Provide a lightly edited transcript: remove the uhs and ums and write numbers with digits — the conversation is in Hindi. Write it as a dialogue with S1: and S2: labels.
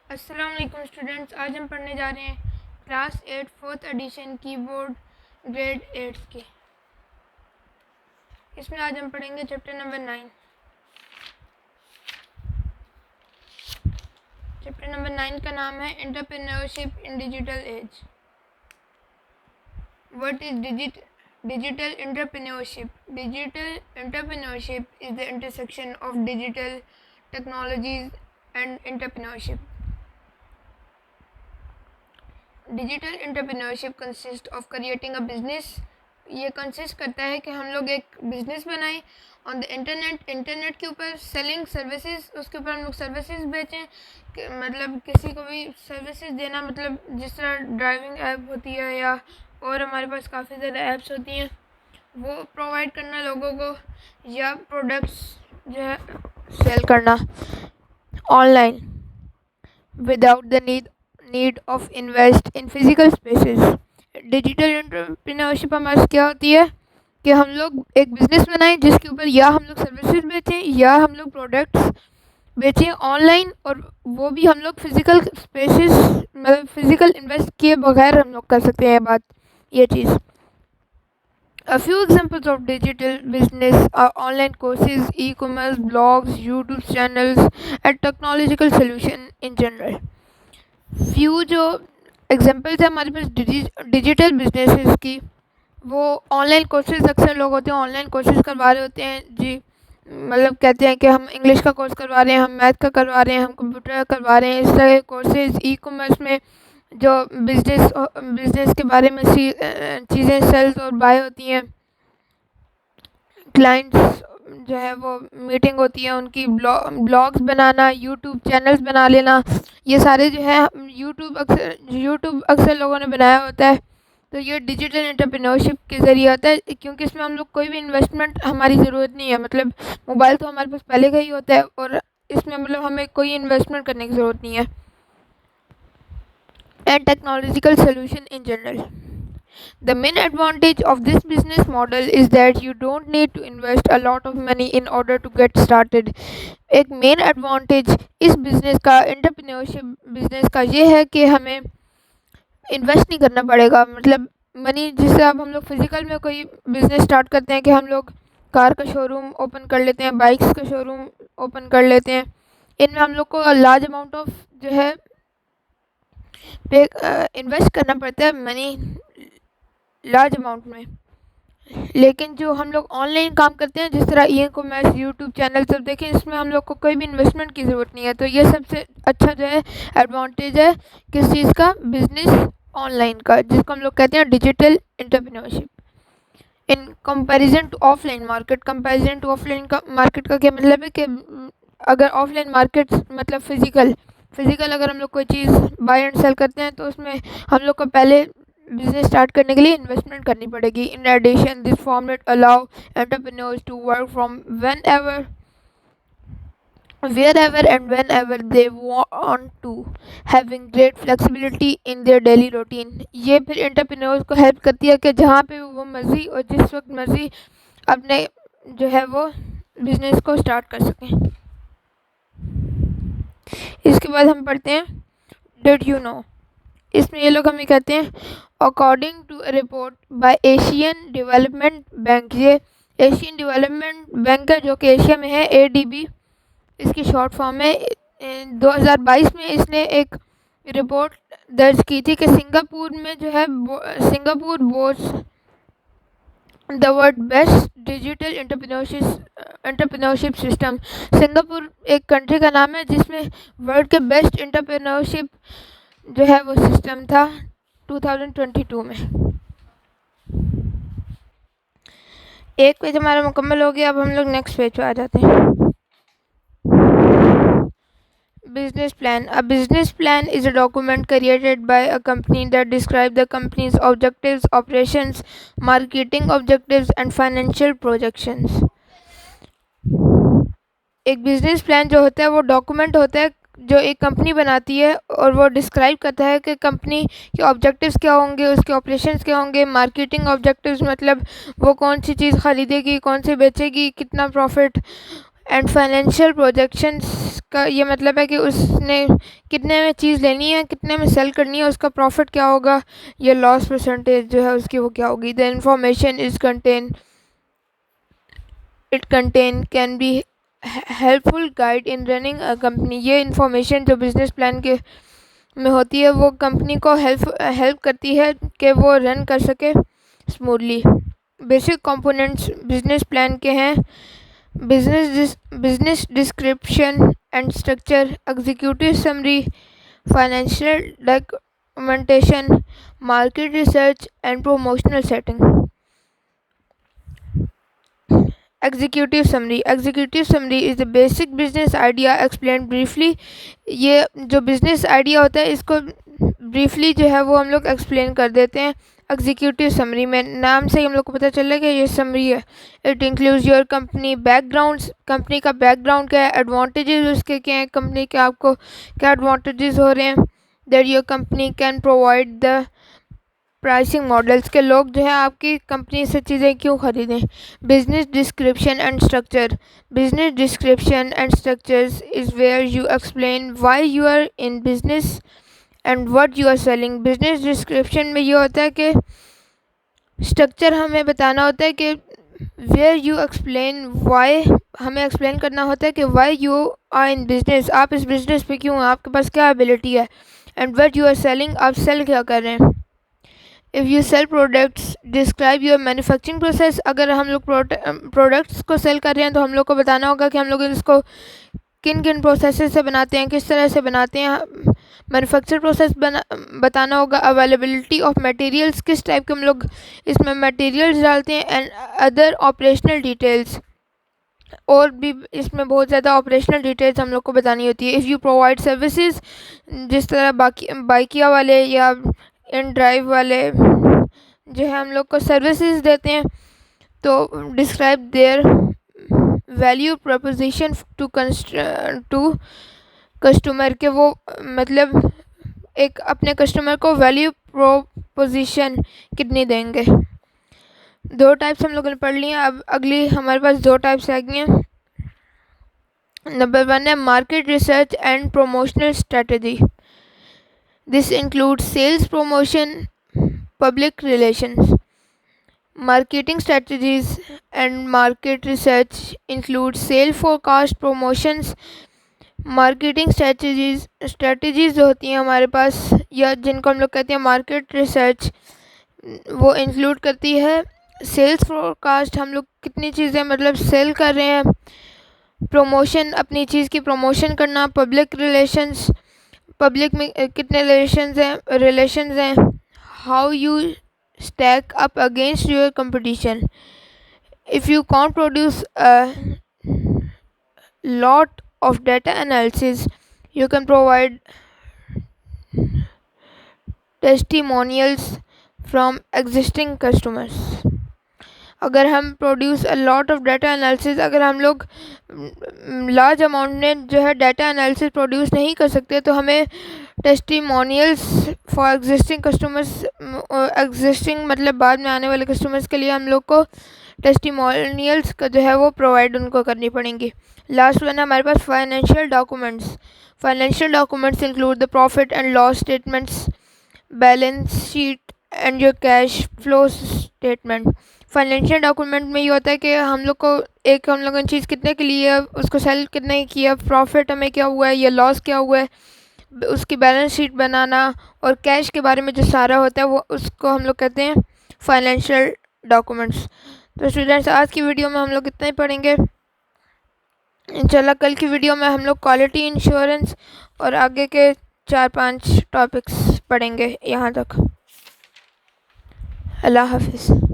S1: अस्सलाम वालेकुम स्टूडेंट्स। आज हम पढ़ने जा रहे हैं class 8 fourth edition keyboard grade 8 की। इसमें आज हम पढ़ेंगे चैप्टर नंबर 9। चैप्टर नंबर 9 का नाम है entrepreneurship in digital age. What is digital entrepreneurship? Digital entrepreneurship is the intersection of digital technologies and entrepreneurship. Digital entrepreneurship consist of creating a business. ये कंसिस्ट करता है कि हम लोग एक बिजनेस बनाएं ऑन द इंटरनेट के ऊपर, सेलिंग सर्विसेज, उसके ऊपर हम लोग सर्विसेज बेचें, मतलब किसी को भी सर्विसेज देना, मतलब जिस तरह ड्राइविंग ऐप होती है या और हमारे पास काफ़ी ज़्यादा ऐप्स होती हैं, वो प्रोवाइड करना लोगों को, या प्रोडक्ट्स जो है सेल करना online without the need of invest in physical spaces. Digital entrepreneurship हमारे क्या होती है कि हम लोग एक बिजनेस बनाएं जिसके ऊपर या हम लोग सर्विसेज बेचें या हम लोग प्रोडक्ट्स बेचें ऑनलाइन, और वो भी हम लोग फिजिकल स्पेसेस, मतलब फिजिकल इन्वेस्ट किए बगैर हम लोग कर सकते हैं ये चीज़। A few examples of digital business are online courses, e-commerce, blogs, YouTube channels, and technological solution in general. Few जो एग्जांपल्स है हमारे पास डिजिटल बिजनेसेस की, वो ऑनलाइन कोर्सेज, अक्सर लोग होते हैं ऑनलाइन कोर्सेज करवा रहे होते हैं जी, मतलब कहते हैं कि हम इंग्लिश का कोर्स करवा रहे हैं, हम मैथ का करवा रहे हैं, हम कंप्यूटर का करवा रहे हैं। इस तरह के कोर्सेज ई कॉमर्स में जो बिजनेस के बारे में चीज़ें सेल्स और बाय होती हैं, क्लाइंट्स जो है वो मीटिंग होती है उनकी, ब्लॉग्स बनाना, यूट्यूब चैनल्स बना लेना, ये सारे जो है यूट्यूब अक्सर लोगों ने बनाया होता है। तो ये डिजिटल एंटरप्रेन्योरशिप के ज़रिए आता है, क्योंकि इसमें हम लोग कोई भी इन्वेस्टमेंट हमारी ज़रूरत नहीं है, मतलब मोबाइल तो हमारे पास पहले का ही होता है और इसमें मतलब हमें कोई इन्वेस्टमेंट करने की ज़रूरत नहीं है। And technological solution in general. The main advantage of this business model is that you don't need to invest a lot of money in order to get started. एक मेन एडवांटेज इस बिज़नेस का, एंटरप्रेन्योरशिप बिज़नेस का, ये है कि हमें इन्वेस्ट नहीं करना पड़ेगा, मतलब मनी, जिससे अब हम लोग फिज़िकल में कोई बिज़नेस स्टार्ट करते हैं कि हम लोग कार का शोरूम ओपन कर लेते हैं, बाइक्स का शोरूम ओपन कर लेते हैं, इनमें हम लोग को लार्ज अमाउंट ऑफ जो है इन्वेस्ट करना पड़ता है, मनी लार्ज अमाउंट में। लेकिन जो हम लोग ऑनलाइन काम करते हैं, जिस तरह ई कॉमर्स, यूट्यूब चैनल सब देखें, इसमें हम लोग को कोई भी इन्वेस्टमेंट की ज़रूरत नहीं है। तो ये सबसे अच्छा जो है एडवांटेज है किस चीज़ का, बिजनेस ऑनलाइन का, जिसको हम लोग कहते हैं digital entrepreneurship. In comparison to offline market, comparison to offline का मार्केट का क्या मतलब है कि अगर ऑफलाइन मार्केट मतलब फिज़िकल अगर हम लोग कोई चीज़ बाय एंड सेल करते हैं तो उसमें हम लोग को पहले बिजनेस स्टार्ट करने के लिए इन्वेस्टमेंट करनी पड़ेगी। In addition this format allow entrepreneurs to work from wherever and whenever they want to, having great flexibility in their daily routine। ये फिर एंटरप्रेन्योर्स को हेल्प करती है कि जहाँ पे वो मर्ज़ी और जिस वक्त मर्ज़ी अपने जो है वो बिज़नेस को स्टार्ट कर सकें। इसके बाद हम पढ़ते हैं डिड यू नो। इसमें ये लोग हमें कहते हैं according to report by Asian development bank. ये एशियन डेवलपमेंट बैंक है जो कि एशिया में है, ADB इसकी शॉर्ट फॉर्म है। 2022 में इसने एक रिपोर्ट दर्ज की थी कि सिंगापुर में जो है Singapore boards the world best digital entrepreneurship system. Singapore एक कंट्री का नाम है जिसमें वर्ल्ड के बेस्ट एंटरप्रेन्योरशिप जो है वो सिस्टम था 2022 में। एक पेज हमारा मुकम्मल हो गया, अब हम लोग नेक्स्ट पेज पे आ जाते हैं। Business plan. A business plan is a document created by a company that describes the company's objectives, operations, marketing objectives and financial projections. एक बिजनेस प्लान जो होता है वो डॉक्यूमेंट होता है जो एक कंपनी बनाती है और वो डिस्क्राइब करता है कि कंपनी के ऑब्जेक्टिव्स क्या होंगे, उसके ऑपरेशंस क्या होंगे, मार्केटिंग ऑब्जेक्टिव्स मतलब वो कौन सी चीज़ ख़रीदेगी, कौन सी बेचेगी, कितना प्रॉफिट, एंड फाइनेंशियल प्रोजेक्शंस इसका ये मतलब है कि उसने कितने में चीज़ लेनी है, कितने में सेल करनी है, उसका प्रॉफिट क्या होगा, या लॉस परसेंटेज जो है उसकी वो क्या होगी। The information it contain can be helpful guide in running a company. ये इंफॉर्मेशन जो बिजनेस प्लान के में होती है वो कंपनी को हेल्प करती है कि वो रन कर सके smoothly. Basic components business plan के हैं: business description and structure, executive summary, financial documentation, market research and promotional setting. Executive summary is the basic business idea explain briefly. ये जो बिजनेस आइडिया होता है इसको ब्रीफली जो है वो हम लोग एक्सप्लेन कर देते हैं एग्जीक्यूटिव समरी में। नाम से ही हम लोग को पता चल रहा है कि ये समरी है। It includes your company backgrounds, company का बैकग्राउंड क्या है, एडवांटेजेस उसके क्या हैं, कंपनी के आपको क्या एडवांटेजेस हो रहे हैं, that your company can provide the pricing models के लोग जो है आपकी कंपनी से चीज़ें क्यों ख़रीदें। Business description and structure is where you explain why you are in business and what you are selling. Business description में ये होता है कि स्ट्रक्चर हमें बताना होता है कि वेयर यू एक्सप्लेन वाई, हमें एक्सप्लेन करना होता है कि why you are in business, आप इस बिजनेस पे क्यों हैं, आपके पास क्या एबिलिटी है, and what you are selling, आप सेल क्या कर रहे हैं। If you sell products describe your manufacturing process. अगर हम लोग प्रोडक्ट्स को सेल कर रहे हैं तो हम लोग को बताना होगा कि हम लोग इसको किन किन प्रोसेस से बनाते हैं, किस तरह से बनाते हैं। मैन्युफैक्चर प्रोसेस बताना होगा। अवेलेबिलिटी ऑफ मटेरियल्स, किस टाइप के हम लोग इसमें मटेरियल्स डालते हैं, एंड अदर ऑपरेशनल डिटेल्स, और भी इसमें बहुत ज़्यादा ऑपरेशनल डिटेल्स हम लोग को बतानी होती है। इफ़ यू प्रोवाइड सर्विसेज, जिस तरह बाइकिया वाले या इन ड्राइव वाले जो है हम लोग को सर्विसेज देते हैं, तो describe their value proposition to customer के, वो मतलब एक अपने कस्टमर को वैल्यू प्रोपोजिशन कितनी देंगे। दो टाइप्स हम लोगों ने पढ़ ली हैं। अब अगली हमारे पास दो टाइप्स आ गई हैं। नंबर 1 है market research and promotional strategy. This includes sales promotion, public relations. Marketing strategies and market research include sale forecast, promotions। Marketing strategies जो होती हैं हमारे पास, या जिनको हम लोग कहते हैं मार्केट रिसर्च, वो इंक्लूड करती है सेल्स फोरकास्ट, हम लोग कितनी चीज़ें मतलब सेल कर रहे हैं, प्रमोशन, अपनी चीज़ की प्रमोशन करना, पब्लिक रिलेशंस, पब्लिक में कितने रिलेशंस हैं, how you stack up against your competition। If you can't produce a lot of data analysis, you can provide testimonials from existing customers। अगर हम produce a lot of data analysis, अगर हम लोग लार्ज अमाउंट में जो है डाटा एनालिसिस प्रोड्यूस नहीं कर सकते, तो हमें testimonials for existing customers, existing मतलब बाद में आने वाले कस्टमर्स के लिए हम लोग को टेस्टिमोनियल्स का जो है वो प्रोवाइड उनको करनी पड़ेंगी। लास्ट वन है हमारे पास financial documents include the profit and loss statements, balance sheet and your cash flow statement. Financial document में ये होता है कि हम लोग को हम लोगों ने चीज़ कितने की ली है, उसको सेल कितने की किया, प्रॉफिट हमें क्या हुआ है या लॉस क्या हुआ है, उसकी बैलेंस शीट बनाना, और कैश के बारे में जो सारा होता है वो उसको हम लोग कहते हैं फाइनेंशियल डॉक्यूमेंट्स। तो स्टूडेंट्स, आज की वीडियो में हम लोग इतना ही पढ़ेंगे। इंशाल्लाह कल की वीडियो में हम लोग क्वालिटी इंश्योरेंस और आगे के 4-5 टॉपिक्स पढ़ेंगे यहाँ तक। अल्लाह हाफिज़।